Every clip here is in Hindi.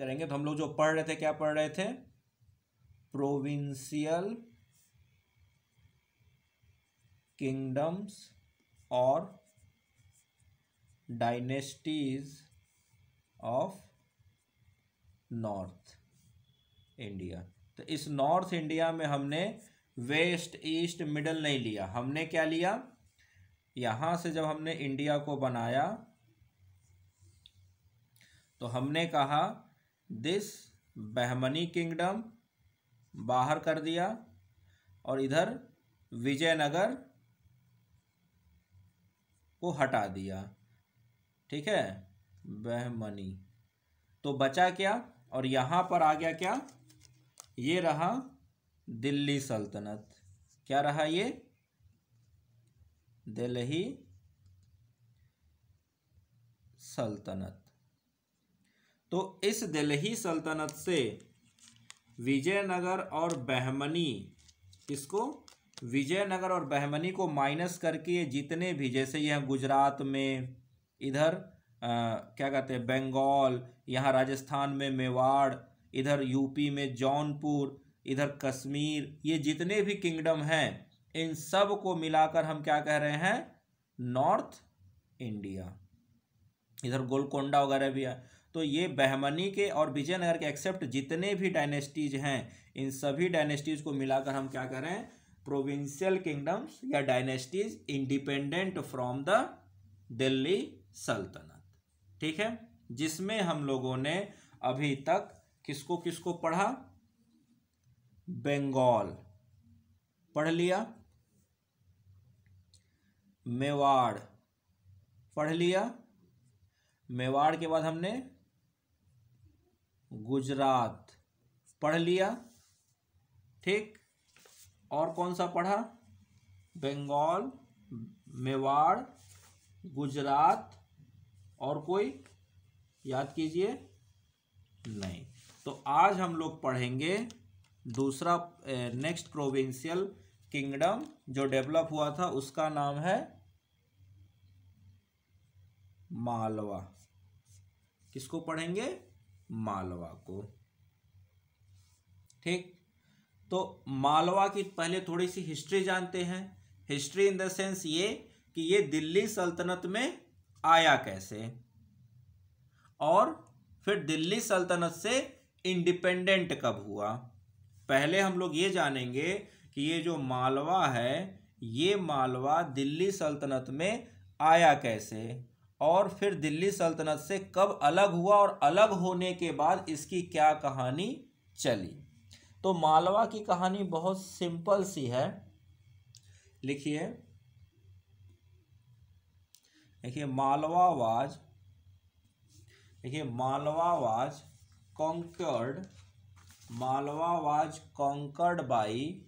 करेंगे तो हम लोग जो पढ़ रहे थे, क्या पढ़ रहे थे? प्रोविंशियल किंगडम्स और डायनेस्टीज ऑफ नॉर्थ इंडिया। तो इस नॉर्थ इंडिया में हमने वेस्ट ईस्ट मिडल नहीं लिया, हमने क्या लिया? यहां से जब हमने इंडिया को बनाया तो हमने कहा दिस बहमनी किंगडम बाहर कर दिया और इधर विजयनगर को हटा दिया, ठीक है, बहमनी। तो बचा क्या? और यहां पर आ गया क्या? ये रहा दिल्ली सल्तनत। क्या रहा ये? दिल्ली सल्तनत। तो इस दिल्ली सल्तनत से विजयनगर और बहमनी, इसको विजयनगर और बहमनी को माइनस करके ये जितने भी, जैसे यह गुजरात में, इधर क्या कहते हैं बंगाल, यहाँ राजस्थान में मेवाड़, इधर यूपी में जौनपुर, इधर कश्मीर, ये जितने भी किंगडम हैं इन सब को मिलाकर हम क्या कह रहे हैं? North India. इधर गोलकोंडा वगैरह भी है। तो ये बहमनी के और विजयनगर के एक्सेप्ट जितने भी डायनेस्टीज हैं इन सभी डायनेस्टीज को मिलाकर हम क्या कह रहे हैं? प्रोविंशियल किंगडम्स या dynasties independent from the Delhi सल्तनत, ठीक है। जिसमें हम लोगों ने अभी तक किसको किसको पढ़ा? बंगाल पढ़ लिया, मेवाड़ पढ़ लिया, मेवाड़ के बाद हमने गुजरात पढ़ लिया, ठीक। और कौन सा पढ़ा? बंगाल, मेवाड़, गुजरात, और कोई याद कीजिए? नहीं। तो आज हम लोग पढ़ेंगे दूसरा नेक्स्ट प्रोविंशियल किंगडम जो डेवलप हुआ था, उसका नाम है मालवा। किसको पढ़ेंगे? मालवा को, ठीक। तो मालवा की पहले थोड़ी सी हिस्ट्री जानते हैं। हिस्ट्री इन द सेंस ये कि ये दिल्ली सल्तनत में आया कैसे, और फिर दिल्ली सल्तनत से इंडिपेंडेंट कब हुआ। पहले हम लोग ये जानेंगे कि ये जो मालवा है, ये मालवा दिल्ली सल्तनत में आया कैसे, और फिर दिल्ली सल्तनत से कब अलग हुआ, और अलग होने के बाद इसकी क्या कहानी चली। तो मालवा की कहानी बहुत सिंपल सी है, लिखिए। देखिए Malwa was conquered by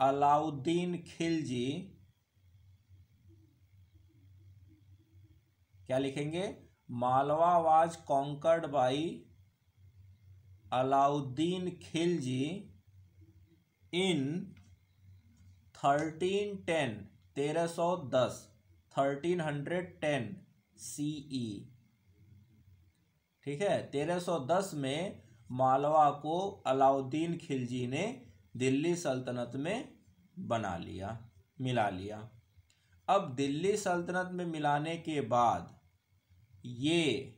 Alauddin Khilji. क्या लिखेंगे? Malwa was conquered by Alauddin Khilji in 1310 1310 CE, ठीक है। 1310 में मालवा को अलाउद्दीन खिलजी ने दिल्ली सल्तनत में बना लिया, मिला लिया। अब दिल्ली सल्तनत में मिलाने के बाद ये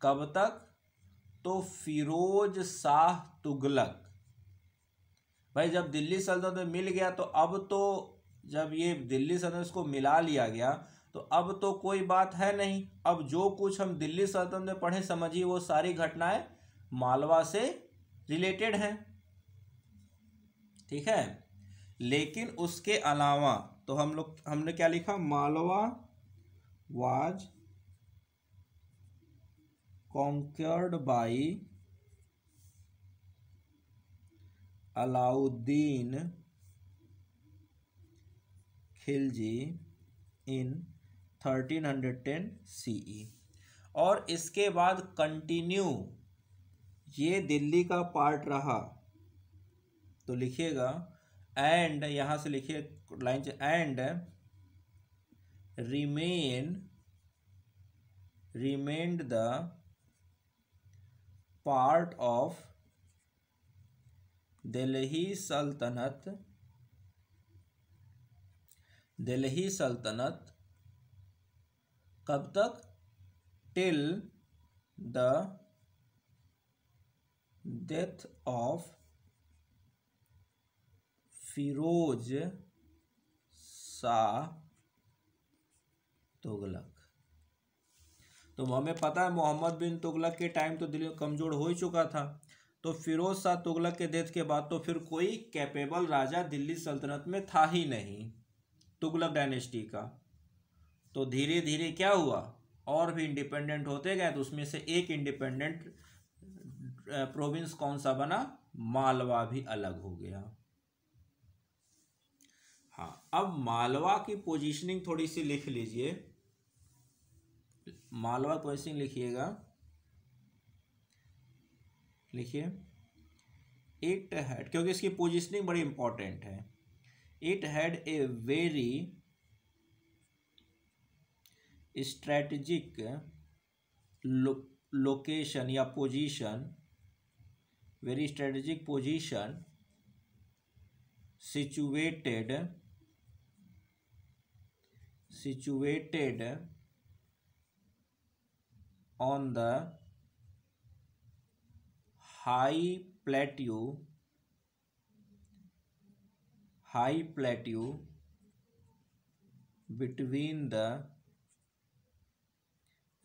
कब तक? तो फिरोज शाह तुगलक। भाई जब दिल्ली सल्तनत में मिल गया तो अब तो, जब ये दिल्ली सल्तनत को मिला लिया गया तो अब तो कोई बात है नहीं। अब जो कुछ हम दिल्ली सल्तनत में पढ़े, समझिए वो सारी घटनाएं मालवा से रिलेटेड हैं, ठीक है। लेकिन उसके अलावा तो हमने क्या लिखा? Malwa was conquered by Alauddin Khilji in 1310 CE। और इसके बाद कंटिन्यू ये दिल्ली का पार्ट रहा। तो लिखिएगा एंड, यहां से लिखिए लाइन से, and remained the part of Delhi सल्तनत कब तक? Till the death of Firoz Shah Tughlaq. तो हमें पता है मोहम्मद बिन तुगलक के टाइम तो दिल्ली कमजोर हो ही चुका था, तो फिरोज शाह तुगलक के डेथ के बाद तो फिर कोई कैपेबल राजा दिल्ली सल्तनत में था ही नहीं तुगलक डायनेस्टी का। तो धीरे धीरे क्या हुआ, और भी इंडिपेंडेंट होते गए, तो उसमें से एक इंडिपेंडेंट प्रोविंस कौन सा बना? मालवा भी अलग हो गया। हाँ, अब मालवा की पोजीशनिंग थोड़ी सी लिख लीजिए। मालवा पोजीशनिंग लिखिएगा, लिखिए। इट हैड, क्योंकि इसकी पोजीशनिंग बड़ी इंपॉर्टेंट है। It had a very strategic location या position, very strategic position situated on the high plateau between the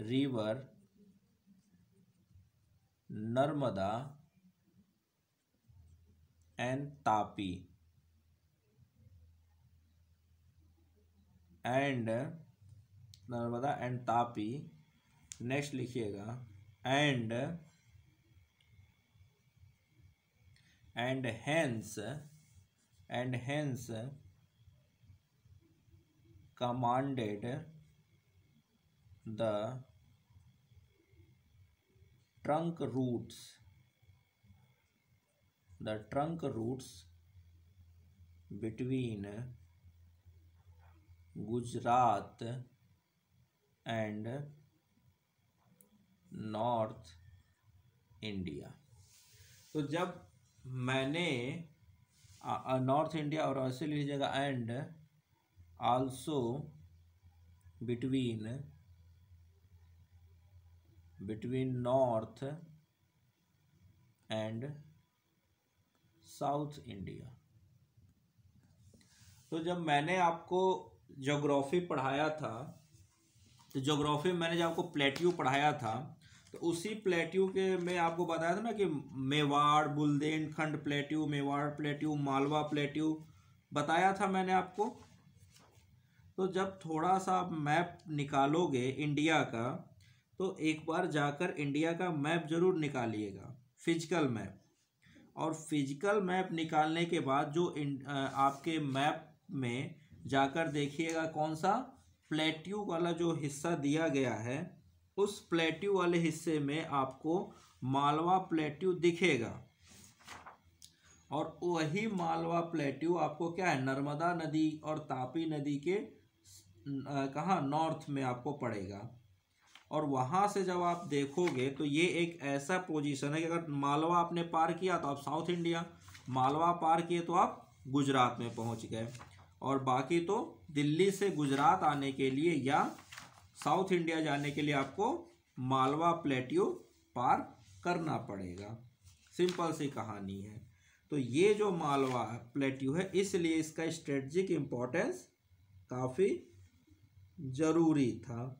river Narmada and Tapi, and Narmada and Tapi. Next लिखिएगा, and hence commanded the trunk routes between Gujarat and north India. तो जब मैंने नॉर्थ इंडिया और ऐसे लीजिएगा, and also between north and south India. तो जब मैंने आपको ज्योग्राफी पढ़ाया था, तो ज्योग्राफी में मैंने जब आपको प्लेट्यू पढ़ाया था, तो उसी प्लेट्यू के में आपको बताया था ना कि Mewar, Bundelkhand plateau, Mewar plateau, Malwa plateau बताया था मैंने आपको। तो जब थोड़ा सा मैप निकालोगे इंडिया का, तो एक बार जाकर इंडिया का मैप जरूर निकालिएगा, फिजिकल मैप। और फिजिकल मैप निकालने के बाद जो आपके मैप में जाकर देखिएगा कौन सा प्लेट्यू वाला जो हिस्सा दिया गया है, उस प्लेट्यू वाले हिस्से में आपको मालवा प्लेट्यू दिखेगा। और वही मालवा प्लेट्यू आपको क्या है, नर्मदा नदी और तापी नदी के कहाँ, नॉर्थ में आपको पड़ेगा। और वहाँ से जब आप देखोगे तो ये एक ऐसा पोजीशन है कि अगर मालवा आपने पार किया तो आप साउथ इंडिया, मालवा पार किए तो आप गुजरात में पहुँच गए। और बाकी तो दिल्ली से गुजरात आने के लिए या साउथ इंडिया जाने के लिए आपको मालवा प्लेट्यू पार करना पड़ेगा। सिंपल सी कहानी है। तो ये जो मालवा प्लेट्यू है, इसलिए इसका स्ट्रेटजिक इम्पोर्टेंस काफ़ी ज़रूरी था।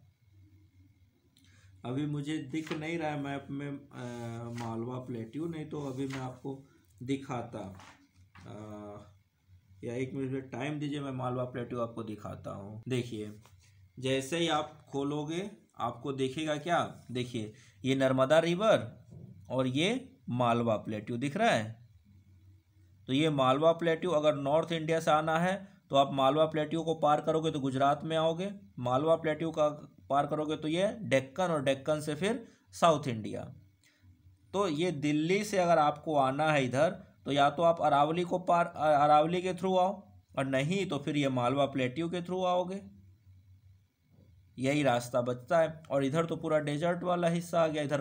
अभी मुझे दिख नहीं रहा है मैप में मालवा प्लेट्यू, नहीं तो अभी मैं आपको दिखाता। या एक मिनट टाइम दीजिए, मैं मालवा प्लेट्यू आपको दिखाता हूँ। देखिए, जैसे ही आप खोलोगे आपको देखेगा क्या, देखिए ये नर्मदा रिवर और ये मालवा प्लेट्यू दिख रहा है। तो ये मालवा प्लेट्यू, अगर नॉर्थ इंडिया से आना है तो आप मालवा प्लेट्यू को पार करोगे तो गुजरात में आओगे, मालवा प्लेट्यू का पार करोगे तो ये डेक्कन, और डेक्कन से फिर साउथ इंडिया। तो ये दिल्ली से अगर आपको आना है इधर, तो या तो आप अरावली को पार, अरावली के थ्रू आओ, और नहीं तो फिर ये मालवा प्लेट्यू के थ्रू आओगे। यही रास्ता बचता है। और इधर तो पूरा डेजर्ट वाला हिस्सा आ गया, इधर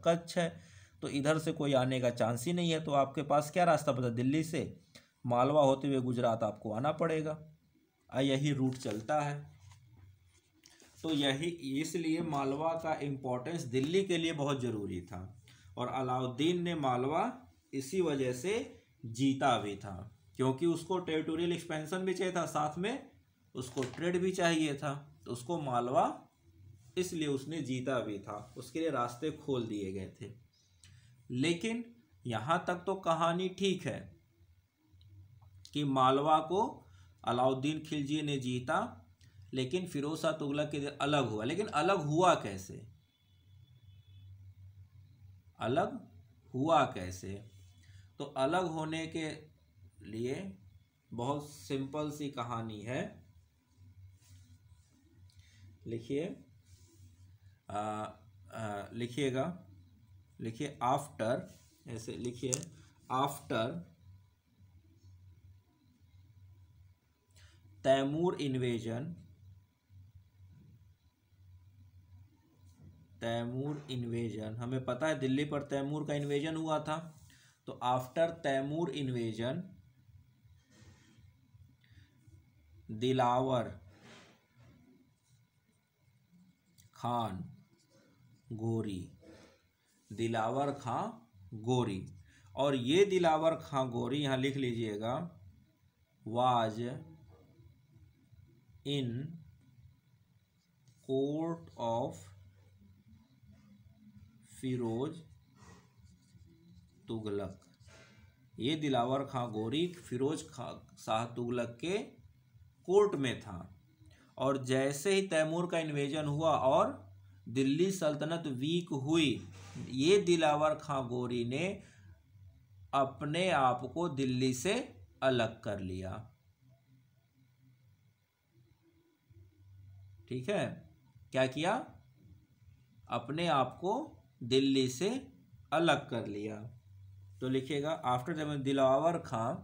कच्छ है। तो इधर से कोई आने का चांस ही नहीं है, तो आपके पास क्या रास्ता बचा? दिल्ली से मालवा होते हुए गुजरात आपको आना पड़ेगा, यही रूट चलता है। तो यही इसलिए मालवा का इम्पोर्टेंस दिल्ली के लिए बहुत ज़रूरी था, और अलाउद्दीन ने मालवा इसी वजह से जीता भी था, क्योंकि उसको टेरिटोरियल एक्सपेंशन भी चाहिए था, साथ में उसको ट्रेड भी चाहिए था, तो उसको मालवा इसलिए उसने जीता भी था, उसके लिए रास्ते खोल दिए गए थे। लेकिन यहाँ तक तो कहानी ठीक है कि मालवा को अलाउद्दीन खिलजी ने जीता, लेकिन फिरोज शाह तुगलक के अलग हुआ। लेकिन अलग हुआ कैसे? अलग हुआ कैसे? तो अलग होने के लिए बहुत सिंपल सी कहानी है। लिखिए, लिखिएगा, लिखिए आफ्टर, ऐसे लिखिए, after Timur invasion, Timur invasion, हमें पता है दिल्ली पर तैमूर का इन्वेजन हुआ था, तो आफ्टर तैमूर इन्वेजन दिलावर खान गोरी, दिलावर खां गोरी, और ये दिलावर खां गोरी यहाँ लिख लीजिएगा, was in court of Firoz Tughlaq. ये दिलावर खां गोरी फिरोज शाह तुगलक के कोर्ट में था, और जैसे ही तैमूर का इन्वेजन हुआ और दिल्ली सल्तनत वीक हुई, ये दिलावर खां गोरी ने अपने आप को दिल्ली से अलग कर लिया। ठीक है, क्या किया? अपने आप को दिल्ली से अलग कर लिया। तो लिखिएगा, after Dilawar Khan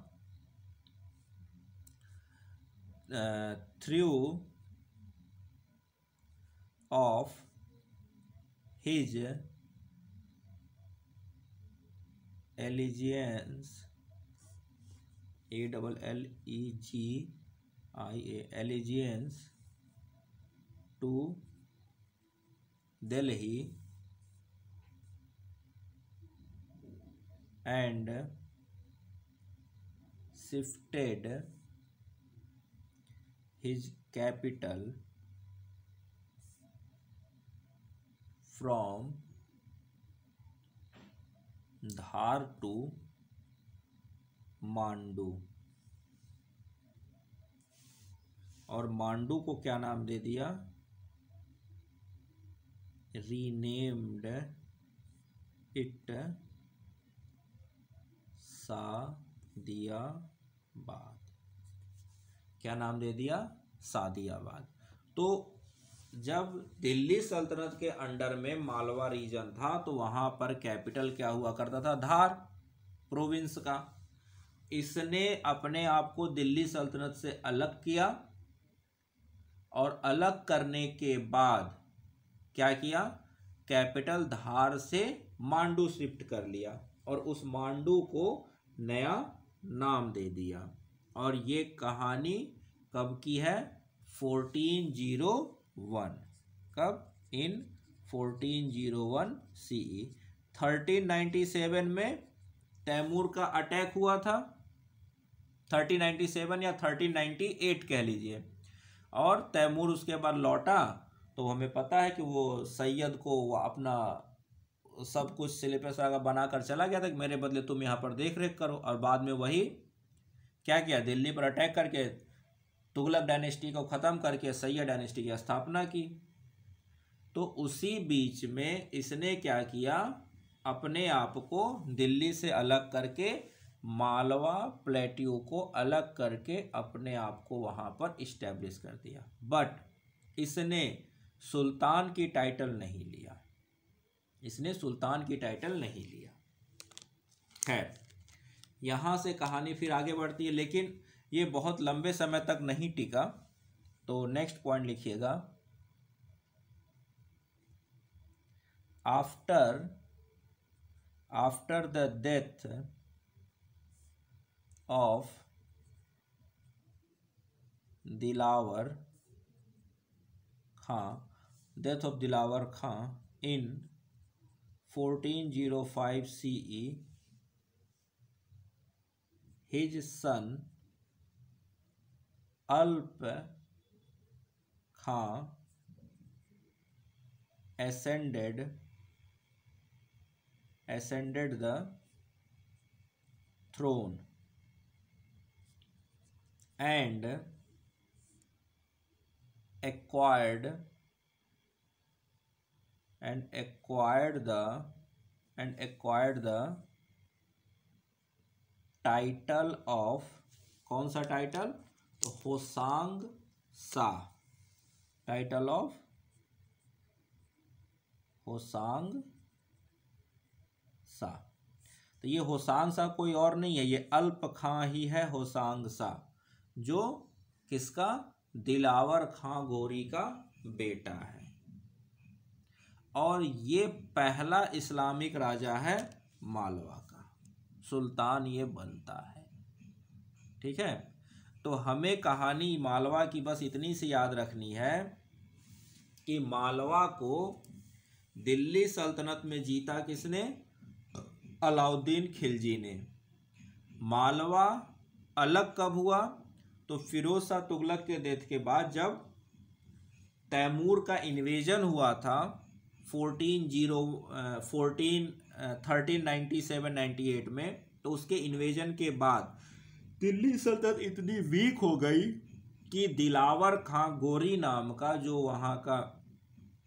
threw off his allegiance, ALLEGIA, allegiance to Delhi and shifted his capital from Dhar to Mandu, और मांडू को क्या नाम दे दिया? Renamed it Shadiabad. क्या नाम दे दिया? सादियाबाद। तो जब दिल्ली सल्तनत के अंडर में मालवा रीजन था, तो वहां पर कैपिटल क्या हुआ करता था? धार प्रोविंस का। इसने अपने आप को दिल्ली सल्तनत से अलग किया, और अलग करने के बाद क्या किया? कैपिटल धार से मांडू शिफ्ट कर लिया, और उस मांडू को नया नाम दे दिया। और ये कहानी कब की है? 1401। कब? इन 1401 CE। 1397 में तैमूर का अटैक हुआ था, 1397 या 1398 कह लीजिए, और तैमूर उसके बाद लौटा, तो हमें पता है कि वो सैयद को वो अपना सब कुछ सिलेबस बना कर चला गया था कि मेरे बदले तुम यहाँ पर देख रेख करो, और बाद में वही क्या किया? दिल्ली पर अटैक करके तुगलक डायनेस्टी को ख़त्म करके सैयद डायनेस्टी की स्थापना की। तो उसी बीच में इसने क्या किया? अपने आप को दिल्ली से अलग करके मालवा प्लेट्यू को अलग करके अपने आप को वहाँ पर इस्टेब्लिश कर दिया। बट इसने सुल्तान की टाइटल नहीं लिया, इसने सुल्तान की टाइटल नहीं लिया। खैर, यहाँ से कहानी फिर आगे बढ़ती है, लेकिन ये बहुत लंबे समय तक नहीं टिका। तो नेक्स्ट पॉइंट लिखिएगा, after after the death of Dilawar Khan, death of Dilawar Khan in 1405 CE, his son अल्प खां ascended the throne and acquired the title of, कौन सा टाइटल? तो होसांग शाह, टाइटल ऑफ होसांग शाह। तो ये होसांग शाह कोई और नहीं है, ये अल्प खां ही है होसांग शाह, जो किसका? दिलावर खां गोरी का बेटा है। और ये पहला इस्लामिक राजा है मालवा का, सुल्तान ये बनता है। ठीक है, तो हमें कहानी मालवा की बस इतनी सी याद रखनी है कि मालवा को दिल्ली सल्तनत में जीता किसने? अलाउद्दीन खिलजी ने। मालवा अलग कब हुआ? तो फिरोज शाह तुगलक के डेथ के बाद, जब तैमूर का इन्वेजन हुआ था 1397-98 में, तो उसके इन्वेजन के बाद दिल्ली सल्तनत इतनी वीक हो गई कि दिलावर खां गोरी नाम का जो वहाँ का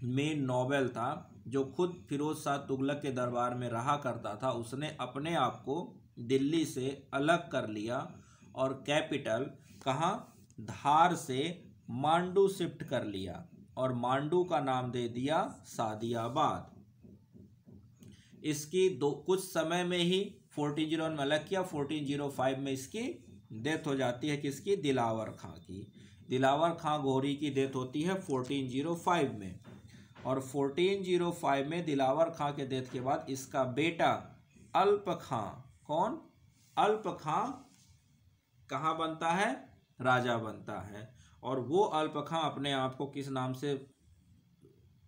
मेन नोबल था, जो खुद फिरोज शाह तुगलक के दरबार में रहा करता था, उसने अपने आप को दिल्ली से अलग कर लिया और कैपिटल कहाँ? धार से मांडू शिफ्ट कर लिया और मांडू का नाम दे दिया सादियाबाद। इसकी कुछ समय में ही 1401 में अलग किया, 1405 में इसकी डेथ हो जाती है। किसकी? दिलावर खां की। दिलावर खां गोरी की डेथ होती है 1405 में, और 1405 में दिलावर खां के डेथ के बाद इसका बेटा अल्प खां, कौन? अल्प खां कहाँ बनता है? राजा बनता है। और वो अल्प खां अपने आप को किस नाम से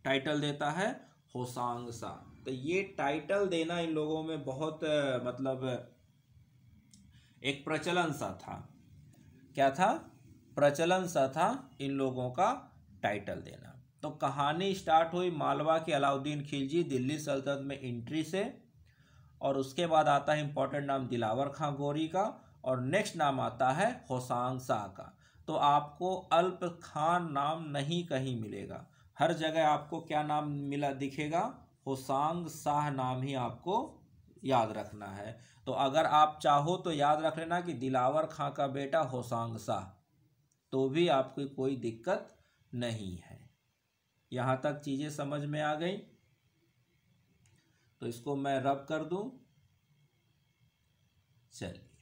टाइटल देता है? होसांग शाह। तो ये टाइटल देना इन लोगों में बहुत मतलब एक प्रचलन सा था। क्या था? प्रचलन सा था इन लोगों का टाइटल देना। तो कहानी स्टार्ट हुई मालवा के अलाउद्दीन खिलजी दिल्ली सल्तनत में एंट्री से, और उसके बाद आता है इंपॉर्टेंट नाम दिलावर खां गोरी का, और नेक्स्ट नाम आता है होसांग शाह का। तो आपको अल्प खान नाम नहीं कहीं मिलेगा, हर जगह आपको क्या नाम मिला दिखेगा? होसांग शाह नाम ही आपको याद रखना है। तो अगर आप चाहो तो याद रख लेना कि दिलावर खां का बेटा होसांग शाह, तो भी आपको कोई दिक्कत नहीं है। यहाँ तक चीज़ें समझ में आ गई? तो इसको मैं रब कर दूं। चलिए।